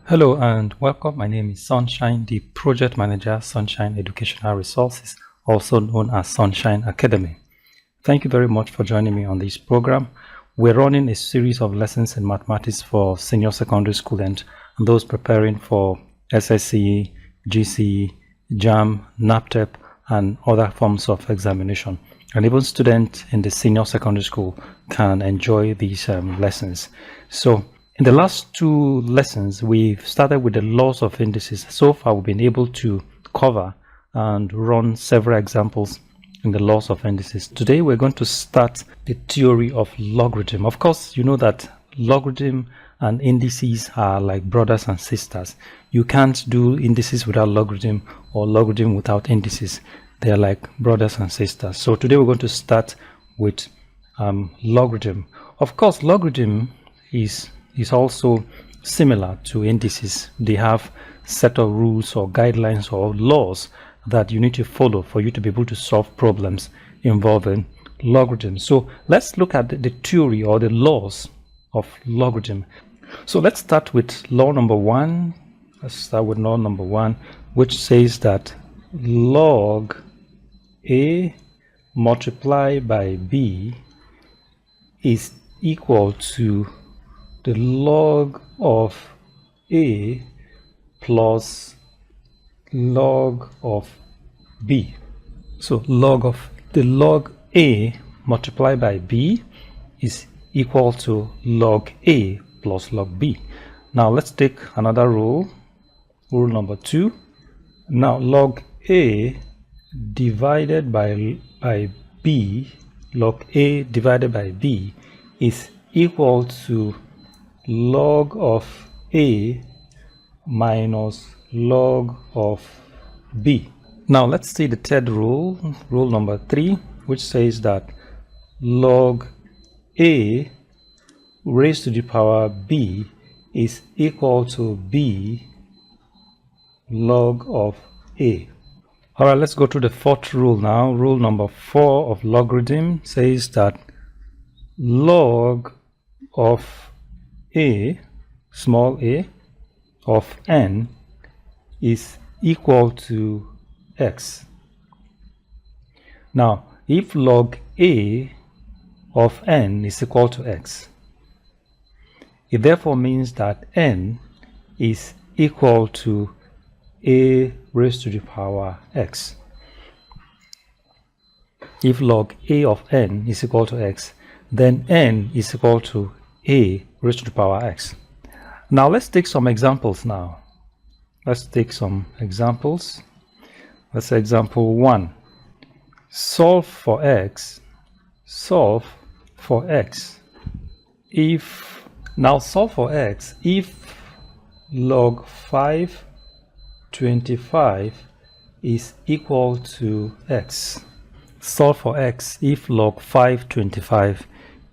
Hello and welcome. My name is Sunshine, the Project Manager, Sunshine Educational Resources, also known as Sunshine Academy. Thank you very much for joining me on this program. We're running a series of lessons in mathematics for senior secondary school and those preparing for SSCE, GCE, JAMB, NABTEB, and other forms of examination. And even students in the senior secondary school can enjoy these lessons. So in the last two lessons, we've started with the laws of indices. So far, we've been able to cover and run several examples in the laws of indices. Today, we're going to start the theory of logarithm. Of course, you know that logarithm and indices are like brothers and sisters. You can't do indices without logarithm or logarithm without indices. They are like brothers and sisters. So today, we're going to start with logarithm. Of course, logarithm is also similar to indices. They have set of rules or guidelines or laws that you need to follow for you to be able to solve problems involving logarithm. So let's look at the theory or the laws of logarithm. So let's start with law number one. Let's start with law number one, which says that log A multiplied by B is equal to the log of A plus log of B. So log A multiplied by B is equal to log A plus log B. Now let's take another rule, rule number two. Now log A divided by B, log A divided by B is equal to log of A minus log of B. Now let's see the third rule, rule number three, which says that log A raised to the power B is equal to B log of A. All right, let's go to the fourth rule now. Rule number four of logarithm says that log of A, small a, of n is equal to x. Now, if log A of n is equal to x, it therefore means that n is equal to a raised to the power x. If log A of n is equal to x, then n is equal to a raised to the power x. Now let's take some examples now. Let's take some examples. Let's say example 1. Solve for x. Solve for x. If log 525 is equal to x. Solve for x if log 525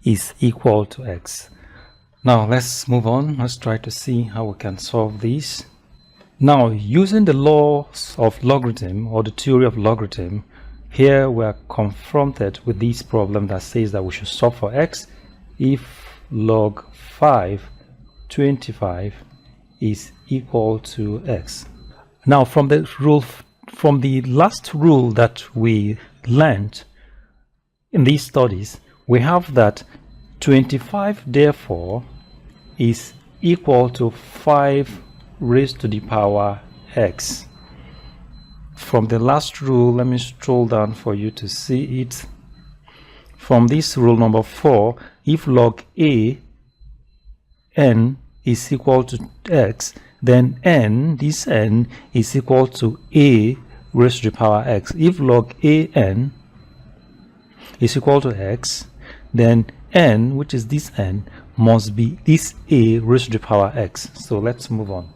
is equal to x. Now let's move on. Let's try to see how we can solve these. Now, using the laws of logarithm or the theory of logarithm, here we are confronted with this problem that says that we should solve for x if log 525 is equal to x. Now, from the last rule that we learned in these studies, we have that 25 therefore is equal to 5 raised to the power x. From the last rule, let me scroll down for you to see it. From this rule number 4, if log A n is equal to x, then this n is equal to a raised to the power x. If log A n is equal to x, then n, which is this n, must be this a raised to the power x. So let's move on.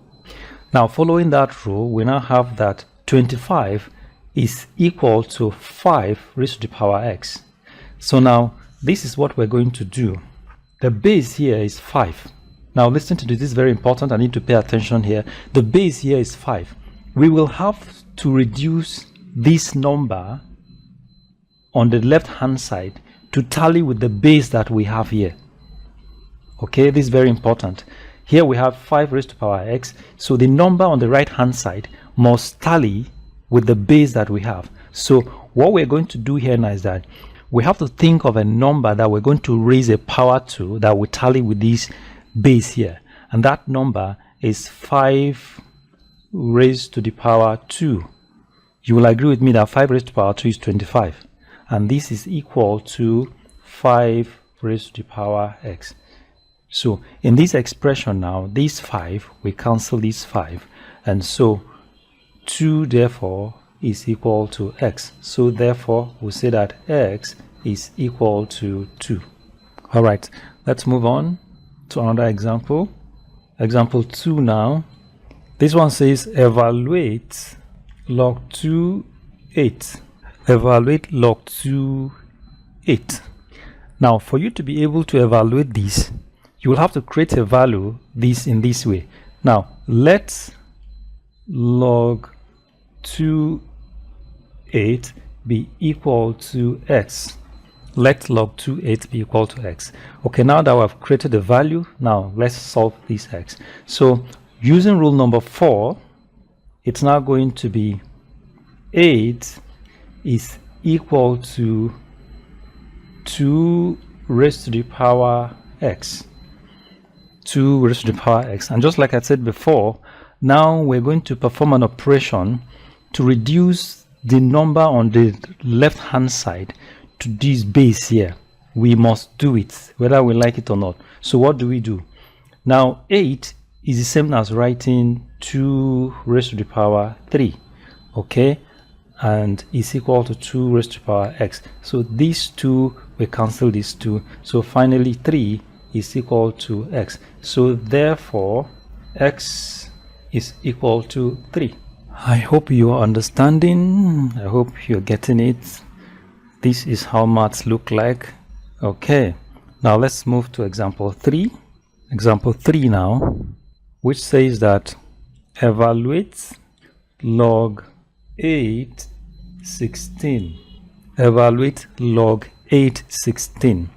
Now, following that rule, we now have that 25 is equal to 5 raised to the power x. So now, this is what we're going to do. The base here is 5. Now, listen to this. This is very important. I need to pay attention here. The base here is 5. We will have to reduce this number on the left-hand side to tally with the base that we have here. Okay, this is very important. Here we have 5 raised to the power x, so the number on the right hand side must tally with the base that we have. So what we're going to do here now is that we have to think of a number that we're going to raise a power to that will tally with this base here, and that number is 5 raised to the power 2. You will agree with me that 5 raised to the power 2 is 25, and this is equal to 5 raised to the power x. So in this expression now, this 5, we cancel this 5, and so 2 therefore is equal to x. So therefore we say that x is equal to 2. All right, let's move on to another example. Example 2 now. This one says evaluate log 2 8. Evaluate log 2 8. Now for you to be able to evaluate this, you will have to create a value this in this way. Now let log 2 8 be equal to x. Let log 2 8 be equal to x. Okay, now that we have created the value, now let's solve this x. So using rule number 4, it's now going to be 8 is equal to 2 raised to the power x. 2 raised to the power x. And just like I said before, now we're going to perform an operation to reduce the number on the left hand side to this base here. We must do it whether we like it or not. So what do we do? Now 8 is the same as writing 2 raised to the power 3, okay, and is equal to 2 raised to the power x. So these 2, we cancel these 2, so finally 3 is equal to x. So therefore x is equal to 3. I hope you are understanding. I hope you're getting it. This is how maths look like. Okay, now let's move to example 3. Example 3 now, which says that evaluate log 8 16. Evaluate log 8 16.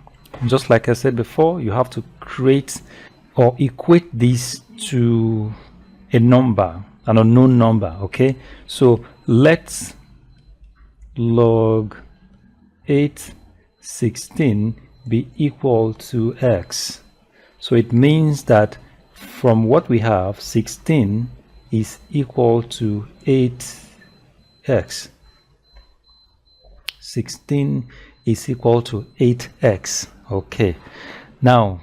Just like I said before, you have to create or equate this to a number, an unknown number. Okay, so let log 8 16 be equal to x. So it means that from what we have, 16 is equal to 8x. 16 is equal to 8x. Okay, now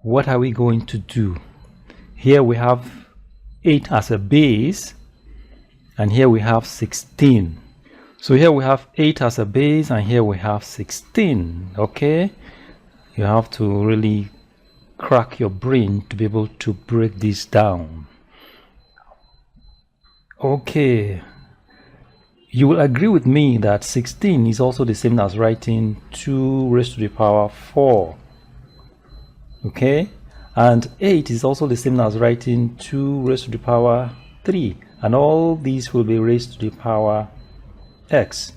what are we going to do? Here we have 8 as a base, and here we have 16. So here we have 8 as a base, and here we have 16. Okay, you have to really crack your brain to be able to break this down. Okay, you will agree with me that 16 is also the same as writing 2 raised to the power 4. Okay, and 8 is also the same as writing 2 raised to the power 3, and all these will be raised to the power x.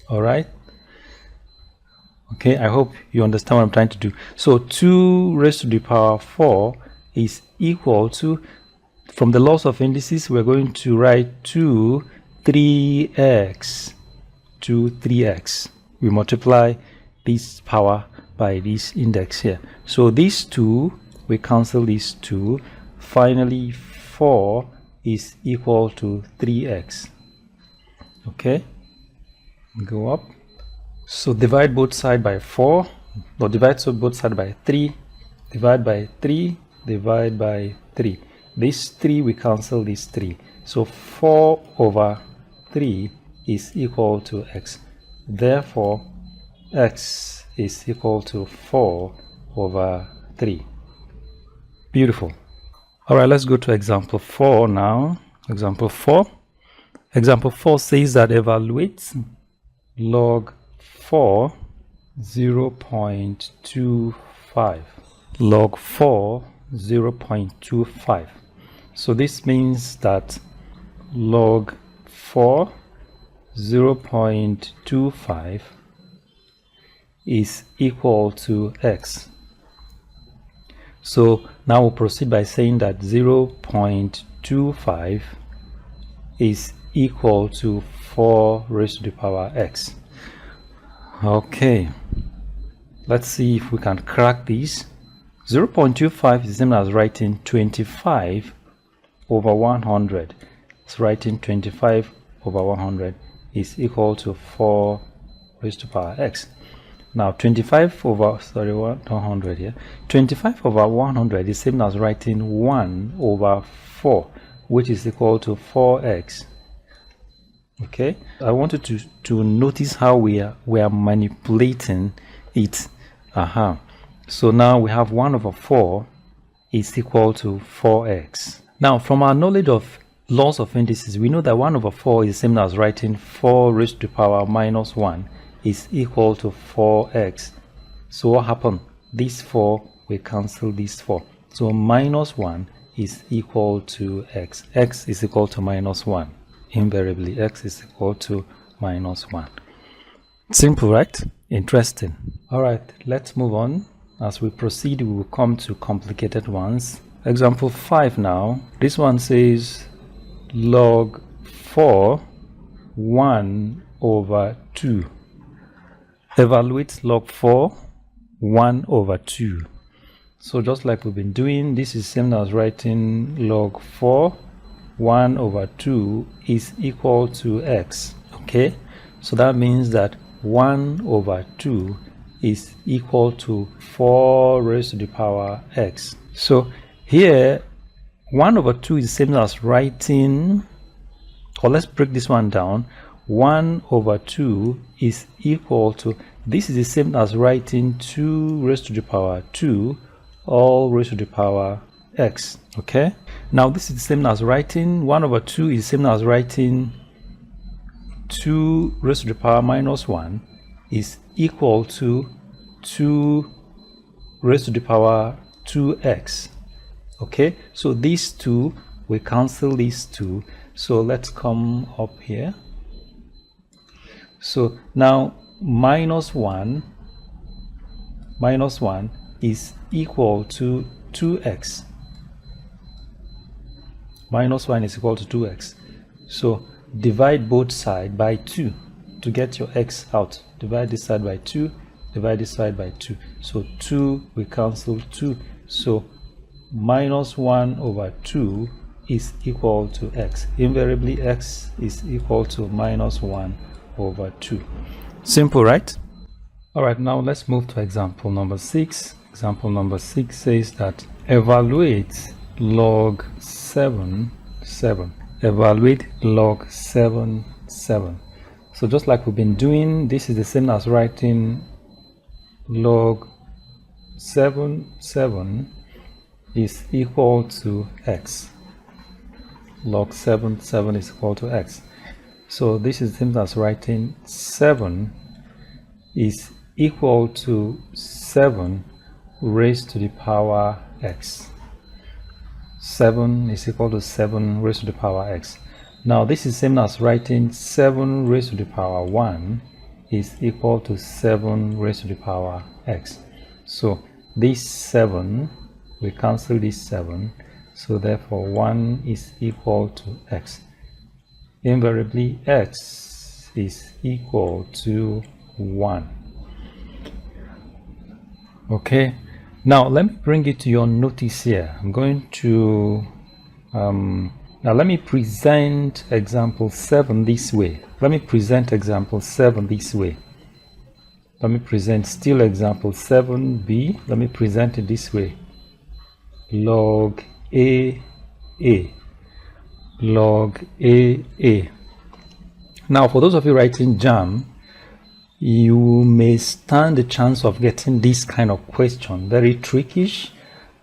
All right, okay, I hope you understand what I'm trying to do. So 2 raised to the power 4 is equal to, from the laws of indices, we're going to write 2 3x. 2 3x. We multiply this power by this index here. So these 2, we cancel these 2. Finally 4 is equal to 3x. Okay, go up. So divide both sides by 4, or divide both sides by 3, divide by 3, divide by 3. This 3, we cancel this 3. So 4 over 3 is equal to x. Therefore, x is equal to 4 over 3. Beautiful. All right, let's go to example 4 now. Example 4. Example 4 says that evaluate log 4 0.25. Log 4 0.25. So this means that log 4 0.25 is equal to x. So now we'll proceed by saying that 0.25 is equal to 4 raised to the power x. Okay, let's see if we can crack this. 0.25 is the same as writing 25 over 100. So writing 25 over 100 is equal to 4 raised to the power x. Now 25 over 100 here. 25 over 100 is the same as writing 1 over 4, which is equal to 4x. Okay, I wanted to notice how we are manipulating it. So now we have 1 over 4 is equal to 4x. Now from our knowledge of laws of indices, we know that 1 over 4 is the same as writing 4 raised to the power minus 1 is equal to 4x. So what happened? This 4 will cancel this 4. So minus 1 is equal to x. X is equal to minus 1. Invariably, x is equal to minus 1. Simple, right? Interesting. All right, let's move on. As we proceed, we will come to complicated ones. Example 5 now. This one says log 4 1 over 2. Evaluate log 4 1 over 2. So just like we've been doing, this is same as writing log 4 1 over 2 is equal to x. Okay, so that means that 1 over 2 is equal to 4 raised to the power x. So here 1 over 2 is the same as writing, or let's break this one down. 1 over 2 is equal to, this is the same as writing 2 raised to the power 2 all raised to the power x. Okay, now this is the same as writing 1 over 2 is the same as writing 2 raised to the power minus 1 is equal to 2 raised to the power 2x. Okay, so these two we cancel these two. So let's come up here. So now minus 1 is equal to 2x. Minus 1 is equal to 2x. So divide both sides by 2 to get your x out. Divide this side by 2, divide this side by 2. So 2 we cancel 2. So minus 1 over 2 is equal to x. Invariably x is equal to minus 1 over 2. Simple, right? All right, now let's move to example number 6. Example number 6 says that evaluate log 7. Evaluate log 7. So just like we've been doing, this is the same as writing log 7 is equal to x. Log 7 is equal to x. So this is the same as writing 7 is equal to 7 raised to the power x. 7 is equal to 7 raised to the power x. Now this is the same as writing 7 raised to the power 1 is equal to 7 raised to the power x. So this 7, we cancel this 7, so therefore 1 is equal to x. Invariably x is equal to 1. Okay, now let me bring it to your notice here. I'm going to now let me present example 7 this way. Let me present example 7 this way. Let me present still example 7b. Let me present it this way. Log a log a. Now for those of you writing JAMB, you may stand the chance of getting this kind of question. Very trickish.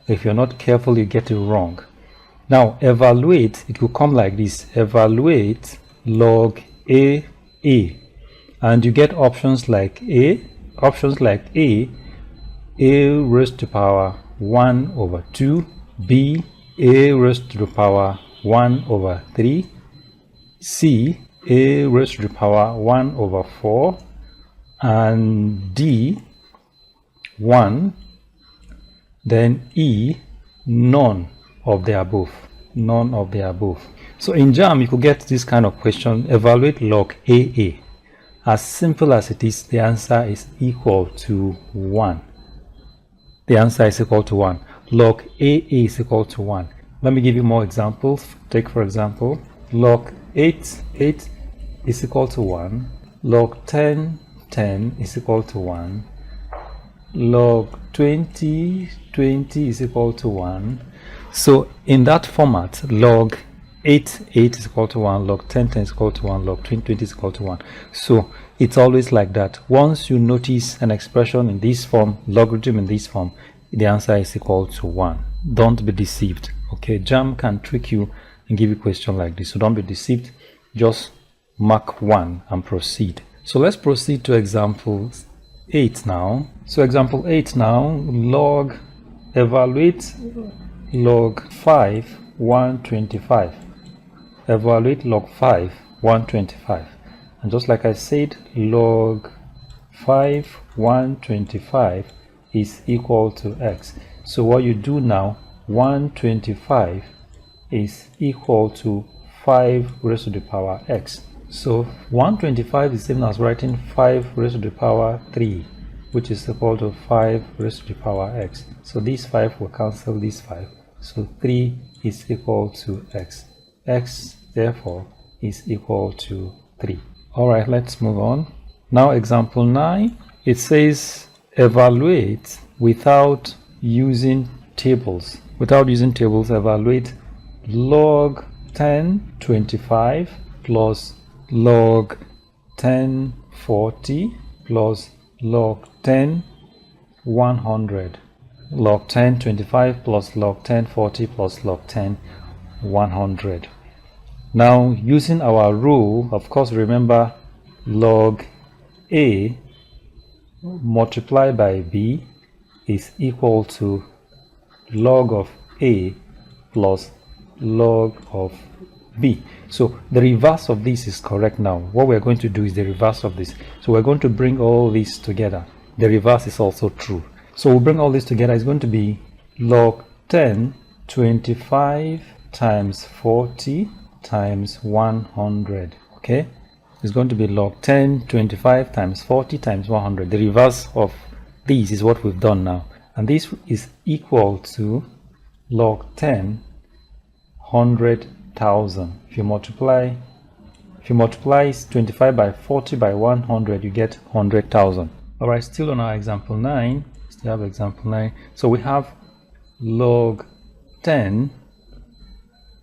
If you're not careful, you get it wrong. Now evaluate, it will come like this. Evaluate log a, and you get options like a raised to the power 1 over 2, b a raised to the power 1 over 3, c a raised to the power 1 over 4, and d 1 Then E, none of the above. None of the above. So in JAMB, you could get this kind of question: evaluate log AA. As simple as it is, the answer is equal to 1. The answer is equal to 1. Log AA is equal to 1. Let me give you more examples. Take, for example, log 8 is equal to 1. Log 10 is equal to 1. Log 20 is equal to 1. So in that format, log 8 is equal to 1, log 10 is equal to 1, log 20 is equal to 1. So it's always like that. Once you notice an expression in this form, logarithm in this form, the answer is equal to 1. Don't be deceived. Okay, JAMB can trick you and give you a question like this. So don't be deceived. Just mark 1 and proceed. So let's proceed to example 8 now. So example 8 now, evaluate log 5 125. Evaluate log 5 125. And just like I said, log 5 125 is equal to x. So what you do now, 125 is equal to 5 raised to the power x. So 125 is same as writing 5 raised to the power 3, which is equal to 5 raised to the power x. So this 5 will cancel this 5. So 3 is equal to x. X therefore is equal to 3. Alright, let's move on. Now example 9, it says evaluate without using tables. Without using tables, evaluate log 10 25 plus log 10 40 plus log 10 100. Log 10 25 plus log 10 40 plus log 10 100. Now using our rule, of course, remember log A multiplied by B is equal to log of A plus log of B. So the reverse of this is correct now. What we're going to do is the reverse of this. So we're going to bring all this together. The reverse is also true. So we'll bring all this together. It's going to be log 10 25 times 40 times 100. Okay, it's going to be log 10 25 times 40 times 100. The reverse of this is what we've done now, and this is equal to log 10 100,000. If you multiply 25 by 40 by 100, you get 100,000. All right, still on our example 9. Still have example 9. So we have log 10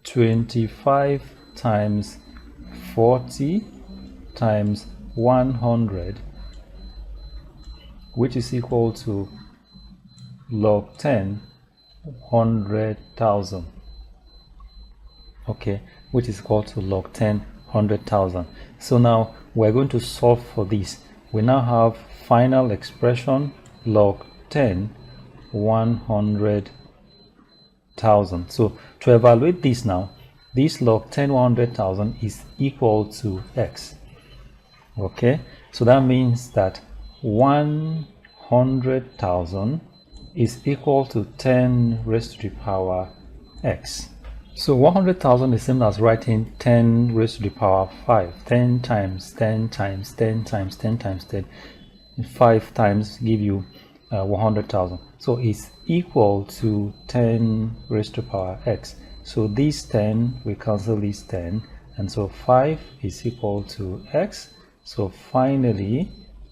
25 times 40 times 100, which is equal to log 10 100,000. Okay, which is equal to log 10 100,000. So now we're going to solve for this. We now have final expression log 10 100,000. So to evaluate this now, this log 10 100,000 is equal to x. Okay, so that means that 100,000 is equal to 10 raised to the power x. So 100,000 is same as writing 10 raised to the power 5. 10 times 10 times 10 times 10 times 10. 5 times give you 100,000. So it's equal to 10 raised to the power x. So this 10 we cancel this 10, and so 5 is equal to x. So finally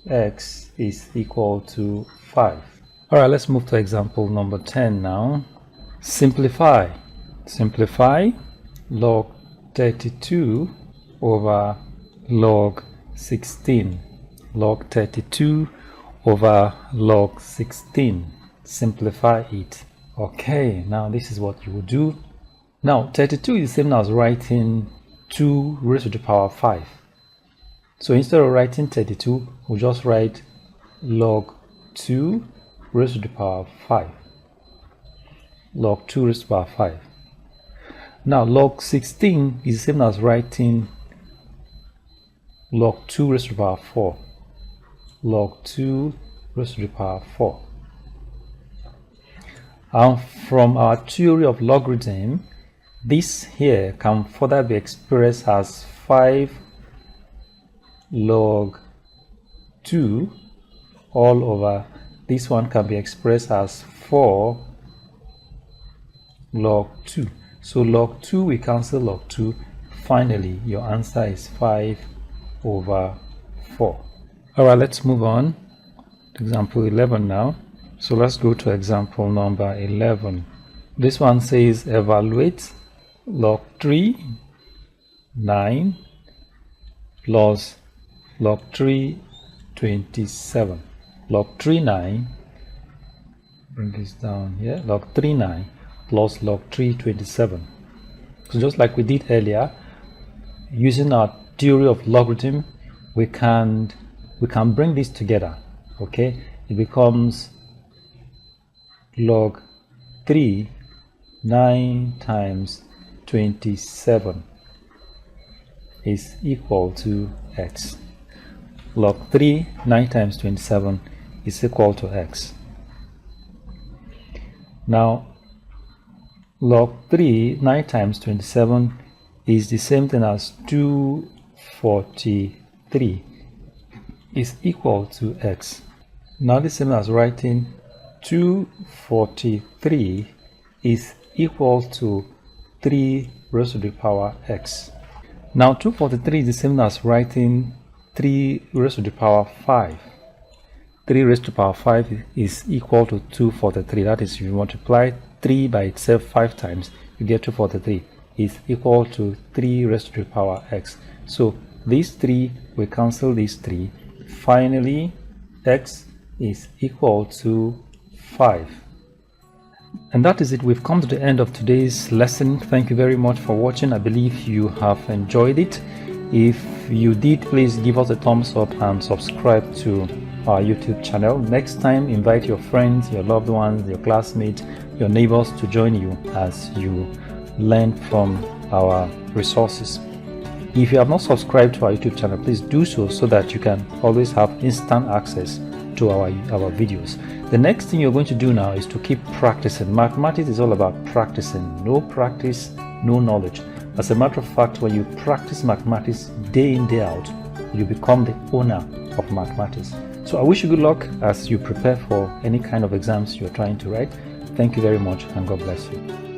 x is equal to 5. All right, let's move to example number 10 now. Simplify log 32 over log 16. Log 32 over log 16. Simplify it. Okay, now this is what you will do. Now 32 is the same as writing 2 raised to the power 5. So instead of writing 32, we'll just write log 2 raised to the power 5. Log 2 raised to the power 5. Now log 16 is the same as writing log 2 raised to the power 4. Log 2 raised to the power 4. And from our theory of logarithm, this here can further be expressed as 5 log 2 all over, this one can be expressed as 4 log 2. So log 2, we cancel log 2. Finally, your answer is 5 over 4. All right, let's move on to example 11 now. So let's go to example number 11. This one says evaluate log 3 9 plus log 3 27. Log 3 9, bring this down here, log 3 9 plus log 3 27. So just like we did earlier, using our theory of logarithm, we can bring this together. Okay, it becomes log 3 9 times 27 is equal to x. Log 3 9 times 27 is equal to x. Now log 3 9 times 27 is the same thing as 243 is equal to x. Now the same as writing 243 is equal to 3 raised to the power x. Now 243 is the same as writing 3 raised to the power 5. 3 raised to the power 5 is equal to 243. That is, if you multiply 3 by itself 5 times, you get 243 is equal to 3 raised to the power x. So these 3, we cancel these 3. Finally, x is equal to 5. And that is it. We've come to the end of today's lesson. Thank you very much for watching. I believe you have enjoyed it. If you did, please give us a thumbs up and subscribe to our YouTube channel. Next time, invite your friends, your loved ones, your classmates, your neighbors to join you as you learn from our resources. If you have not subscribed to our YouTube channel, please do so that you can always have instant access to our videos. The next thing you're going to do now is to keep practicing. Mathematics is all about practicing. No practice, no knowledge. As a matter of fact, when you practice mathematics day in, day out, you become the owner of mathematics. So I wish you good luck as you prepare for any kind of exams you're trying to write. Thank you very much, and God bless you.